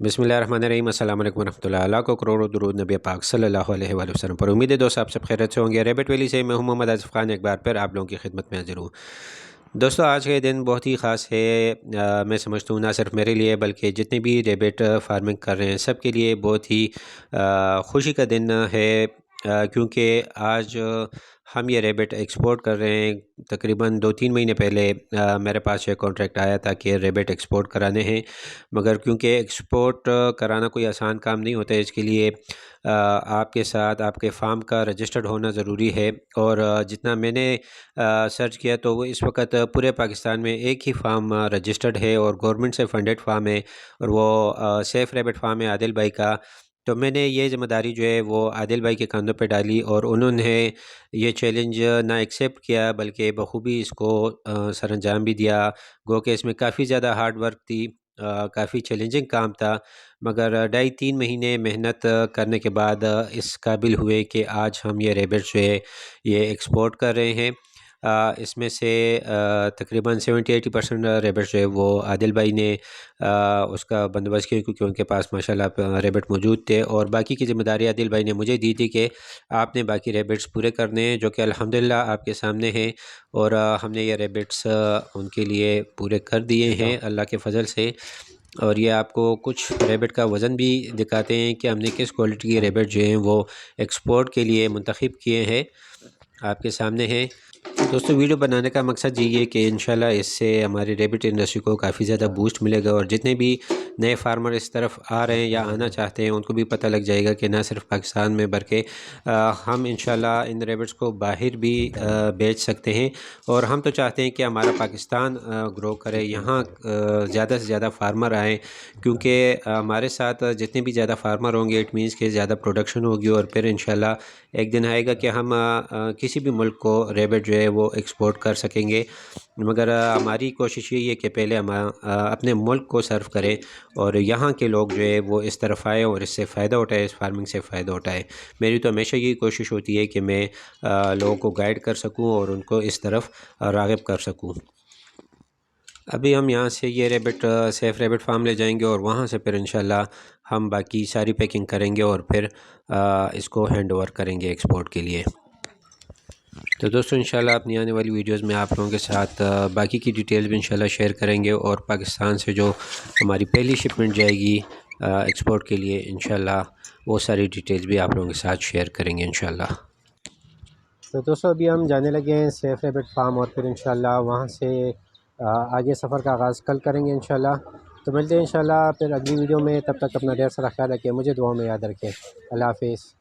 बिस्मिल्लाहिर्रहमानिर्रहीम। अस्सलाम वालेकुम रहमतुल्लाहि। अल्लाह को करोड़ों दुरूद नबी पाक सल्लल्लाहु अलैहि वसल्लम पर। उम्मीद है दोस्तों आप सब खैरियत से होंगे। रैबिट वैली से मैं हूं मोहम्मद आसिफ खान, एक बार फिर आप लोगों की खिदमत में हाजिर हूँ। दोस्तों आज का दिन बहुत ही ख़ास है। मैं समझता हूँ ना सिर्फ मेरे लिए बल्कि जितने भी रैबिट फार्मिंग कर रहे हैं सब के लिए बहुत ही खुशी का दिन है, क्योंकि आज हम ये रैबिट एक्सपोर्ट कर रहे हैं। तकरीबन 2-3 महीने पहले मेरे पास एक कॉन्ट्रैक्ट आया था कि रैबिट एक्सपोर्ट कराने हैं, मगर क्योंकि एक्सपोर्ट कराना कोई आसान काम नहीं होता है, इसके लिए आपके साथ आपके फार्म का रजिस्टर्ड होना ज़रूरी है। और जितना मैंने सर्च किया तो वो इस वक्त पूरे पाकिस्तान में एक ही फार्म रजिस्टर्ड है और गवर्नमेंट से फंडेड फार्म है, और वो सेफ़ रैबिट फार्म है आदिल भाई का। तो मैंने ये ज़िम्मेदारी जो है वो आदिल भाई के कंधों पे डाली और उन्होंने ये चैलेंज ना एक्सेप्ट किया बल्कि बखूबी इसको सरअंजाम भी दिया। गो कि इसमें काफ़ी ज़्यादा हार्ड वर्क थी, काफ़ी चैलेंजिंग काम था, मगर 2.5-3 महीने मेहनत करने के बाद इस काबिल हुए कि आज हम ये रैबिट जो है ये एक्सपोर्ट कर रहे हैं। इसमें से तकरीबन 70-80% रैबिट जो है वो आदिल भाई ने उसका बंदोबस्त किया, क्योंकि उनके पास माशाल्लाह रैबिट मौजूद थे, और बाकी की ज़िम्मेदारी आदिल भाई ने मुझे दी थी कि आपने बाकी रैबिट्स पूरे करने हैं, जो कि अल्हम्दुलिल्लाह आपके सामने हैं। और हमने ये रैबिट्स उनके लिए पूरे कर दिए हैं अल्लाह के फ़ज़ल से। और ये आपको कुछ रैबिट का वज़न भी दिखाते हैं कि हमने किस क्वालिटी के रैबिट जो हैं वो एक्सपोर्ट के लिए मुंतखब किए हैं, आपके सामने हैं। दोस्तों वीडियो बनाने का मकसद यही है कि इंशाल्लाह इससे हमारी रैबिट इंडस्ट्री को काफ़ी ज़्यादा बूस्ट मिलेगा, और जितने भी नए फार्मर इस तरफ आ रहे हैं या आना चाहते हैं उनको भी पता लग जाएगा कि ना सिर्फ पाकिस्तान में बल्कि हम इंशाल्लाह इन रैबिट्स को बाहर भी बेच सकते हैं। और हम तो चाहते हैं कि हमारा पाकिस्तान ग्रो करे, यहाँ ज़्यादा से ज़्यादा फार्मर आएँ, क्योंकि हमारे साथ जितने भी ज़्यादा फार्मर होंगे इट मीन्स कि ज़्यादा प्रोडक्शन होगी, और फिर इंशाल्लाह एक दिन आएगा कि हम किसी भी मुल्क को रैबिट जो है वो एक्सपोर्ट कर सकेंगे। मगर हमारी कोशिश यही है कि पहले हम अपने मुल्क को सर्व करें और यहाँ के लोग जो है वो इस तरफ आए और इससे फ़ायदा उठाए, इस फार्मिंग से फ़ायदा उठाए। मेरी तो हमेशा यही कोशिश होती है कि मैं लोगों को गाइड कर सकूँ और उनको इस तरफ राग़िब कर सकूँ। अभी हम यहाँ से ये रैबिट सेफ़ रैबिट फार्म ले जाएंगे और वहाँ से फिर इंशाल्लाह हम बाकी सारी पैकिंग करेंगे और फिर इसको हैंड ओवर करेंगे एक्सपोर्ट के लिए। तो दोस्तों इंशाल्लाह अपनी आने वाली वीडियोस में आप लोगों के साथ बाकी की डिटेल्स भी इंशाल्लाह शेयर करेंगे, और पाकिस्तान से जो हमारी पहली शिपमेंट जाएगी एक्सपोर्ट के लिए इंशाल्लाह वो सारी डिटेल्स भी आप लोगों के साथ शेयर करेंगे इंशाल्लाह। तो दोस्तों अभी हम जाने लगे हैं सेफ़ रैबिट फार्म, और फिर इंशाल्लाह वहाँ से आगे सफ़र का आगाज़ कल करेंगे इंशाल्लाह। तो मिलते हैं इंशाल्लाह फिर अगली वीडियो में। तब तक अपना ढेर सारा ख्याल रखें, मुझे दुआ में याद रखें। अल्लाह हाफ़िज़।